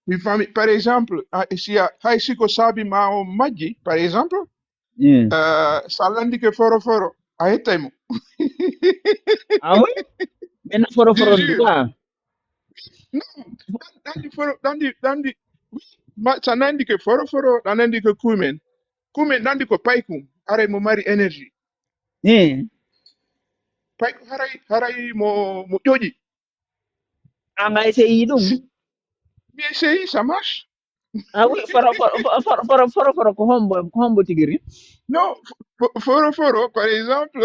Une famille, par exemple, si hay siko sabi ma o majji, par exemple, Mm. sa landi ke foro foro, a hettay mo. Ah oui? Men foro Je foro jure. duka. Non, dandi foro, dandi, oui, sa nandi ke foro foro, da nandi ke kumen. Kumen nandi ko paykum, haray mo mari énergie. Eh. Paykum haray mo ƴoƴi. Anga essayi ɗum. Bien essayé, ça marche. Ah oui, foro ko hombo tigiri. Non, foro foro, par exemple,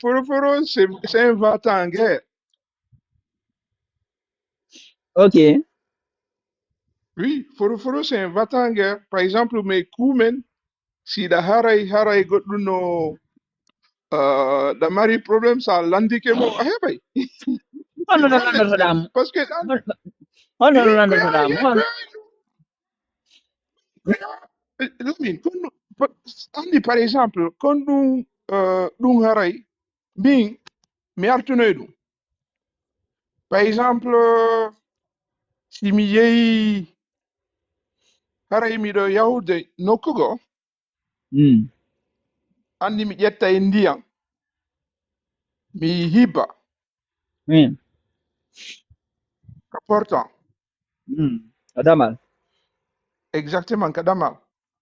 foro foro, c'est un va-t-en en guerre. Ok. Oui, foro foro, c'est un va-t-en en guerre. Par exemple, mes kumen, si da haray goɗɗum no da mari problème sa landike mo a heɓay. Hono no Wallet, landotoɗamo. parce que ɗan Hono no ko landotoɗamo. yaha Lamin, andi par exemple, kon ɗum haray, min mi artunoy ɗum. Par exemple, si mi yehi haray miɗo yahude nokkugo, Mm. andi mi ƴetta e ndiyam, mi hibba, Mm. ko important. Mm. Adamal. Exactement, ko ɗamal.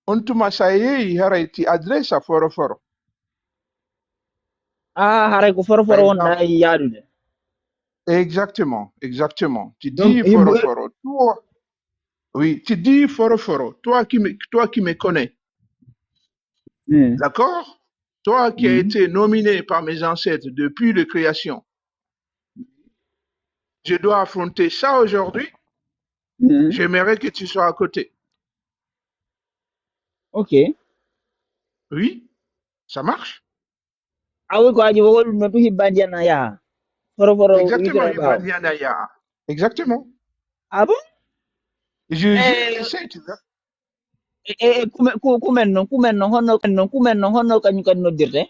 On tuma sa yehi haray ti adresse a foro foro. Ah, haray ko foro Par foro wonɗa exemple, e yaadude. exactement, exactement. Tu Donc, dis foro foro. Toi, oui, tu dis foro foro. Toi qui me connais, Mm. d'accord? Toi qui as Mm. été nominé par mes ancêtres depuis la création, je dois affronter ça aujourd'hui. Mm. J'aimerais que tu sois à côté. Ok. Oui, ça marche? Ah oui, ko aji wogol no tu hibba ndiyana yaha. Foro foro Exactement, witoro e ɓaawo. Ibanianaya. Exactement. Ah bon? Je jure, Eh, essaie, tu vois. kumen non honno kañum kadi noddirte.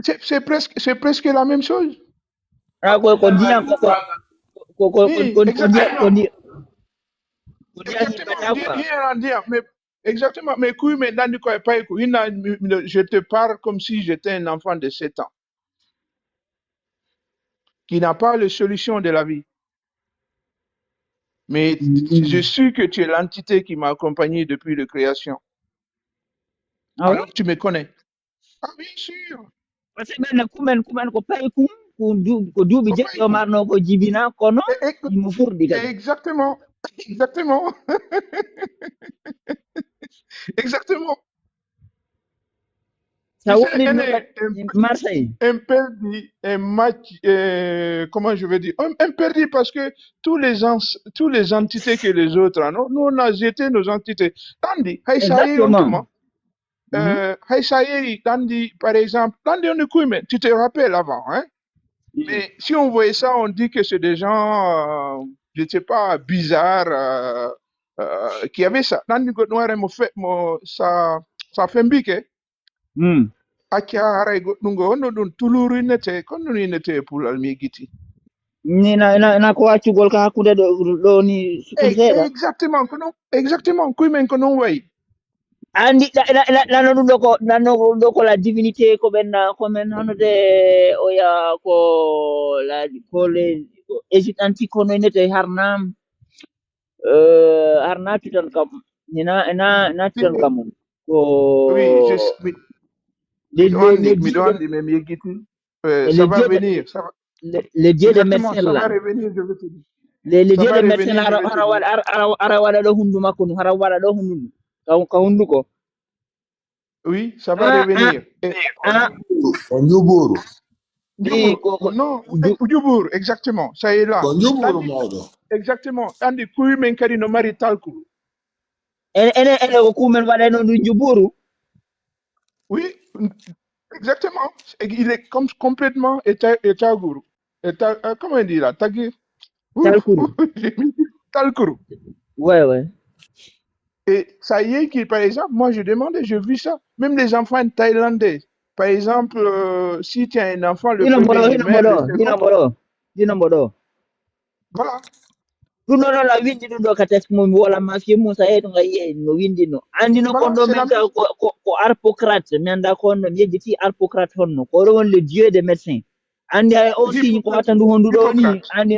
C'est presque la même chose. Ah, ko ndiyam Oui, exactement. ko ndiyam Exactement. hibbata quoi. Mais, exactement. Mais oui, mais dans du coup, pas écou- il n'a- je te parle comme si j'étais un enfant de 7 ans qui n'a pas de solution de la vie. Mais je Mm. suis que tu es l'entité qui m'a accompagné depuis la création. Ah oui? Alors tu me connais. Ah, bien sûr. Parce que ɓenne kumen ko payi kum ko duuɓi Faut pas jeɗɗi o écou- marno ko jibina kono Écoute, imo furɗi kadi. exactement. Exactement. Exactement. Sa Tu sais, woniri ɗum kadi Marseille. un perdu, un match, comment je veux dire, un perdu parce que tous les entités que les autres, hein, nous on a jeté nos entités. Tandis, Haïsaï, on Exactement. Mhm. Haïsaï, Tandis, par exemple, Tandis, on est Koumen, tu te rappelles avant, hein? Mm. Mais si on voyait ça, on dit que c'est des gens, je ne sais pas, bizarres, qui avaient ça. Tandis que nous, ça fait un bique. Mm. Acca haray goɗɗum ngo honno ɗum tuluru innete konno no innete e pulal mi giti Ina ko waccugol ka hakkude ɗo ni sukul seeɗa. exactement kuymen ko non wayi Andi nano ɗum ɗo ko la divinité ko ɓen komen honude oya ko les Égypte antique kono innete harnam harna tutan kam ina tutan kam ko oui les miɗo dieux anndi mais mi yeggiti ça les va dieux venir ça va les dieux des exactement médecins ça va là. revenir je vais te dire Les ça dieux va des médecins revenir là je vais te dire ara waɗa ɗo hundu makko ɗum hara waɗa ɗo hundu ɗum ka hunduko. oui ça va Ah ah revenir et ah Konjuburu. ɗi Non, Ujubur, exactement, ça est là. Konjuburu Tandis, mawɗo. exactement, andi kuymen kadi no mari talku. ene ko kumen waɗano ɗum juburu. Oui, exactement. Il est comme complètement étagour. Comment on dit là? Tagir. Ouh, Talkuru. j'ai mis Talkourou. Ouais. Et ça y est, par exemple, moi je demandais, je vis ça. Même les enfants thaïlandais. Par exemple, si tu as un enfant, le Hina premier mboɗo il meurt, le second, hina mboɗo voilà. ɗum ɗo noon a windi ɗum ɗo ka test mum wala mafie mum sa yehi to ngayi no windi no andi no kon Voilà, ɗo c'est la men même ka chose. ko Harpocrate mi anda ko honno mi yejjiti Harpocrate honno ko ɗo woni le dieu des médecins andi hay o signe ko watta ndu hondu ɗo ni Hippocrate. andi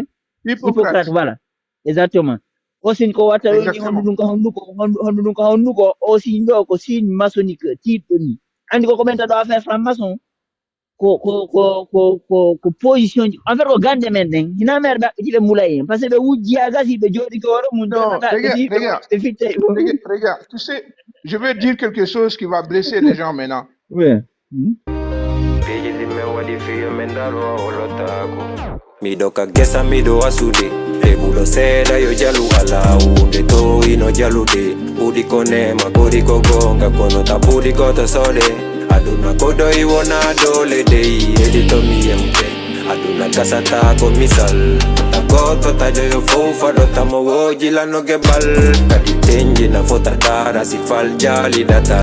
Hippocrate Hippocrate. voilà exactement o signe ko watta ɗo ni hondu Exactement. ɗum ka hondu ɗum ka hondu ko o signe ɗo ko signe maçonnique tiɗɗo ni andi koko ɓenta ɗo affaire franc maçon ko position en fait ko gande men ɗen hina mere ɓe jiɓe mulay par ce que ɓe wujji ha gasi ɓe jooɗi ko hoto mum Non, jonata ɓe fi ɓe fitta regarde, tu sais, je vais dire quelque chose qui va blesser les gens maintenant. ouais Mido kagesa mido asude Ebulo seda yo jalu ala Unde to ino jalude Udi kone magori kogonga Kono tabudi koto sode Aduna kodo iwona dole dei Edito miyempe Aduna kasata komisal Takoto tajo yo fofa Dota mo woji lano gebal Kadi tenji na fota dara Sifal jali data